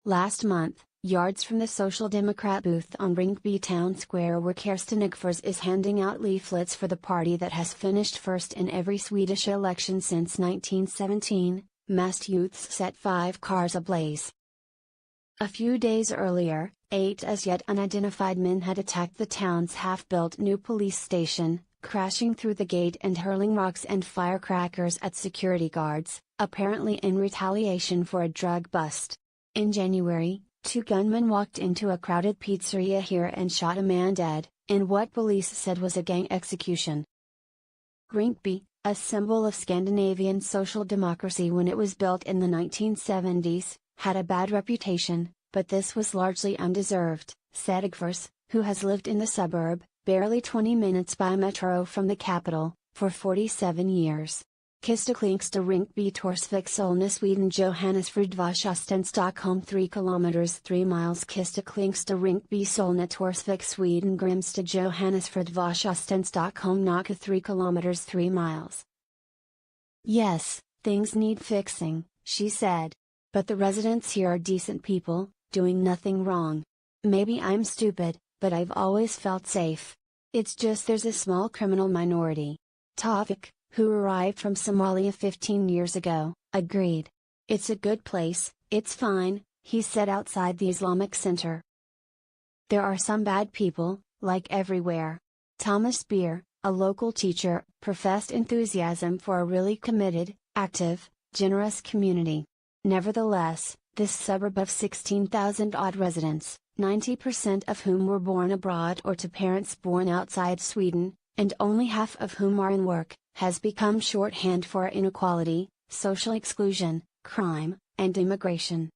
Last month, yards from the Social Democrat booth on Rinkeby Town Square where Kirsten Eggfors is handing out leaflets for the party that has finished first in every Swedish election since 1917, massed youths set 5 cars ablaze. A few days earlier, 8 as yet unidentified men had attacked the town's half-built new police station, crashing through the gate and hurling rocks and firecrackers at security guards, apparently in retaliation for a drug bust. In January, 2 gunmen walked into a crowded pizzeria here and shot a man dead, in what police said was a gang execution. Rinkeby, a symbol of Scandinavian social democracy when it was built in the 1970s, had a bad reputation, but this was largely undeserved, said Eggfors, who has lived in the suburb, barely 20 minutes by metro from the capital, for 47 years. Kista Klingsta Rinkeby Torsvik Solna Sweden Johannesfred Vashasten Stockholm 3 km 3 miles Kista Klingsta Rinkeby Solna Torsvik Sweden Grimsta Johannesfred Vashasten Stockholm Naka 3 km 3 miles. Yes, things need fixing, she said. But the residents here are decent people, doing nothing wrong. Maybe I'm stupid, but I've always felt safe. It's just there's a small criminal minority. Tawfik, who arrived from Somalia 15 years ago, agreed. It's a good place, it's fine, he said outside the Islamic Center. There are some bad people, like everywhere. Thomas Beer, a local teacher, professed enthusiasm for a really committed, active, generous community. Nevertheless, this suburb of 16,000-odd residents, 90% of whom were born abroad or to parents born outside Sweden, and only half of whom are in work, has become shorthand for inequality, social exclusion, crime, and immigration.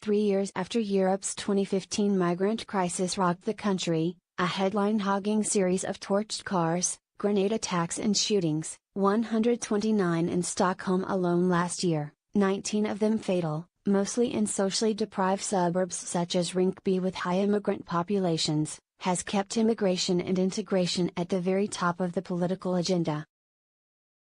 3 years after Europe's 2015 migrant crisis rocked the country, a headline-hogging series of torched cars, grenade attacks and shootings, 129 in Stockholm alone last year, 19 of them fatal, mostly in socially deprived suburbs such as Rinkeby with high immigrant populations, has kept immigration and integration at the very top of the political agenda.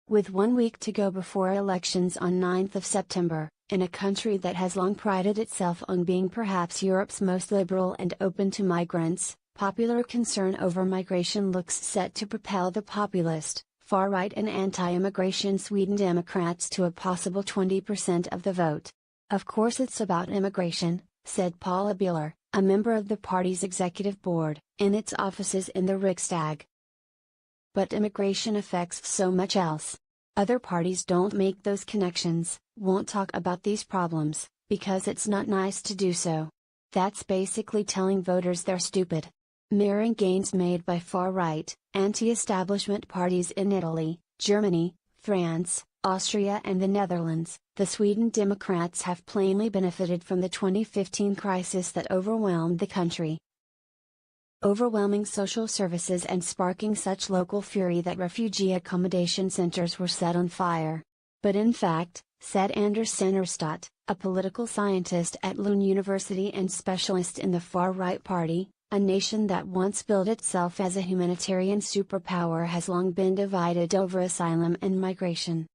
With 1 week to go before elections on 9th of September, in a country that has long prided itself on being perhaps Europe's most liberal and open to migrants, popular concern over migration looks set to propel the populist, far-right and anti-immigration Sweden Democrats to a possible 20% of the vote. Of course it's about immigration, said Paula Bieler, a member of the party's executive board, in its offices in the Riksdag. But immigration affects so much else. Other parties don't make those connections, won't talk about these problems, because it's not nice to do so. That's basically telling voters they're stupid. Mirroring gains made by far-right, anti-establishment parties in Italy, Germany, France, Austria and the Netherlands, the Sweden Democrats have plainly benefited from the 2015 crisis that overwhelmed the country. Overwhelming social services and sparking such local fury that refugee accommodation centers were set on fire. But in fact, said Anders Sennerstedt, a political scientist at Lund University and specialist in the far-right party, a nation that once billed itself as a humanitarian superpower has long been divided over asylum and migration.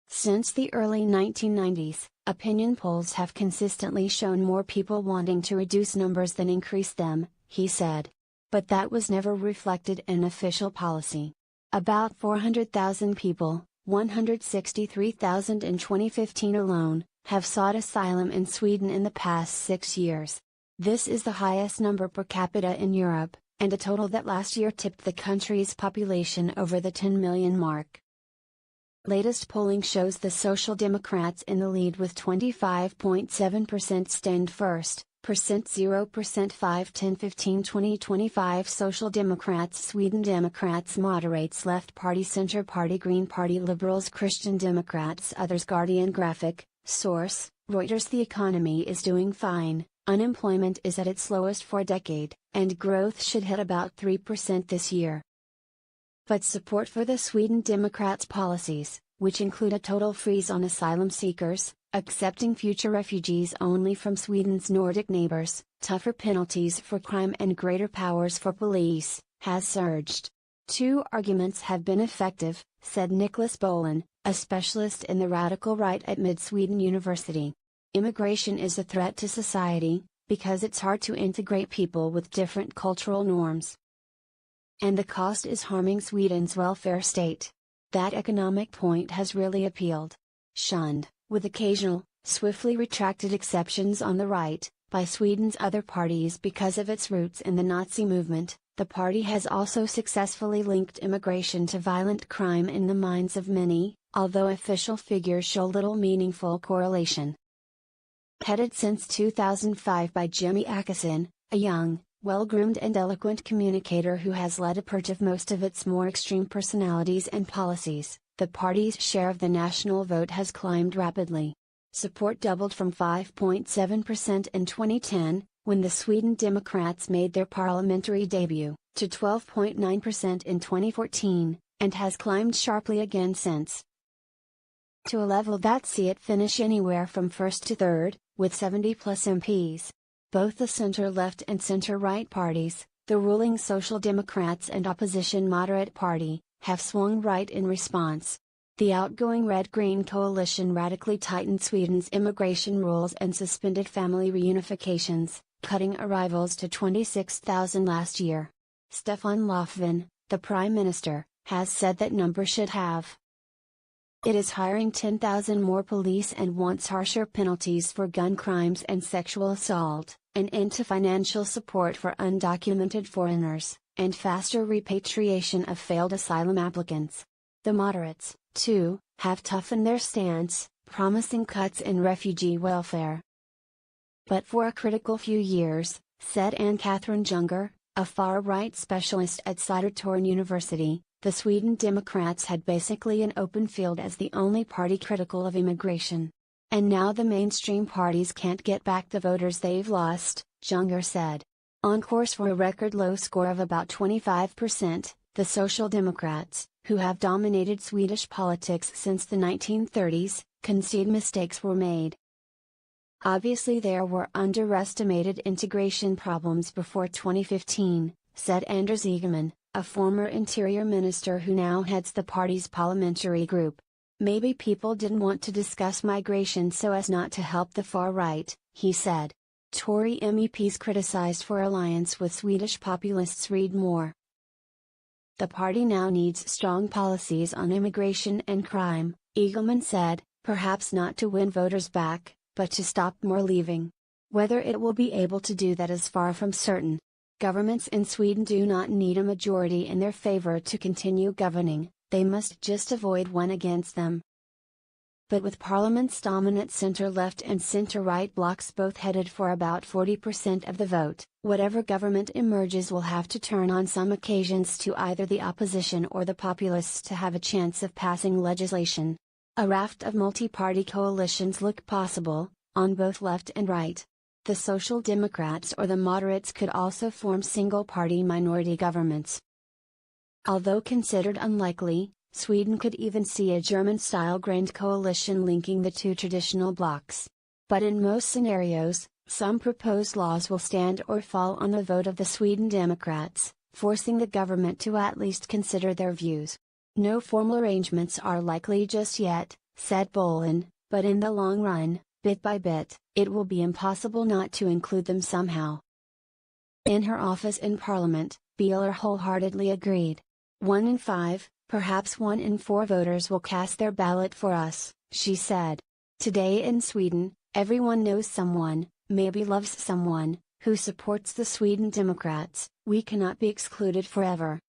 Since the early 1990s, opinion polls have consistently shown more people wanting to reduce numbers than increase them, he said. But that was never reflected in official policy. About 400,000 people, 163,000 in 2015 alone, have sought asylum in Sweden in the past 6 years. This is the highest number per capita in Europe, and a total that last year tipped the country's population over the 10 million mark. Latest polling shows the Social Democrats in the lead with 25.7% stand first, 0% 5 10 15 20 25 Social Democrats Sweden Democrats Moderates Left Party Center Party Green Party Liberals Christian Democrats Others Guardian Graphic, Source, Reuters The economy is doing fine, unemployment is at its lowest for a decade, and growth should hit about 3% this year. But support for the Sweden Democrats' policies, which include a total freeze on asylum seekers, accepting future refugees only from Sweden's Nordic neighbors, tougher penalties for crime and greater powers for police, has surged. 2 arguments have been effective, said Nicholas Bolin, a specialist in the radical right at Mid-Sweden University. Immigration is a threat to society, because it's hard to integrate people with different cultural norms. And the cost is harming Sweden's welfare state. That economic point has really appealed. Shunned, with occasional, swiftly retracted exceptions on the right, by Sweden's other parties because of its roots in the Nazi movement, the party has also successfully linked immigration to violent crime in the minds of many, although official figures show little meaningful correlation. Headed since 2005 by Jimmy Åkesson, a young, well-groomed and eloquent communicator who has led a purge of most of its more extreme personalities and policies, the party's share of the national vote has climbed rapidly. Support doubled from 5.7% in 2010, when the Sweden Democrats made their parliamentary debut, to 12.9% in 2014, and has climbed sharply again since. To a level that see it finish anywhere from first to third, with 70-plus MPs. Both the center-left and center-right parties, the ruling Social Democrats and opposition Moderate Party, have swung right in response. The outgoing Red-Green coalition radically tightened Sweden's immigration rules and suspended family reunifications, cutting arrivals to 26,000 last year. Stefan Löfven, the Prime Minister, has said that number should have. It is hiring 10,000 more police and wants harsher penalties for gun crimes and sexual assault, an end to financial support for undocumented foreigners, and faster repatriation of failed asylum applicants. The moderates, too, have toughened their stance, promising cuts in refugee welfare. But for a critical few years, said Ann-Kathrine Junger, a far-right specialist at Södertörn University, the Sweden Democrats had basically an open field as the only party critical of immigration. And now the mainstream parties can't get back the voters they've lost, Junger said. On course for a record low score of about 25%, the Social Democrats, who have dominated Swedish politics since the 1930s, concede mistakes were made. Obviously there were underestimated integration problems before 2015, said Anders Ygeman, a former interior minister who now heads the party's parliamentary group. Maybe people didn't want to discuss migration so as not to help the far right, he said. Tory MEPs criticized for alliance with Swedish populists. Read more. The party now needs strong policies on immigration and crime, Ygeman said, perhaps not to win voters back, but to stop more leaving. Whether it will be able to do that is far from certain. Governments in Sweden do not need a majority in their favor to continue governing, they must just avoid one against them. But with Parliament's dominant center-left and center-right blocs both headed for about 40% of the vote, whatever government emerges will have to turn on some occasions to either the opposition or the populists to have a chance of passing legislation. A raft of multi-party coalitions look possible, on both left and right. The Social Democrats or the moderates could also form single-party minority governments. Although considered unlikely, Sweden could even see a German-style grand coalition linking the two traditional blocs. But in most scenarios, some proposed laws will stand or fall on the vote of the Sweden Democrats, forcing the government to at least consider their views. No formal arrangements are likely just yet, said Bolin, but in the long run, bit by bit, it will be impossible not to include them somehow. In her office in Parliament, Bieler wholeheartedly agreed. 1 in 5, perhaps 1 in 4 voters will cast their ballot for us, she said. Today in Sweden, everyone knows someone, maybe loves someone, who supports the Sweden Democrats. We cannot be excluded forever.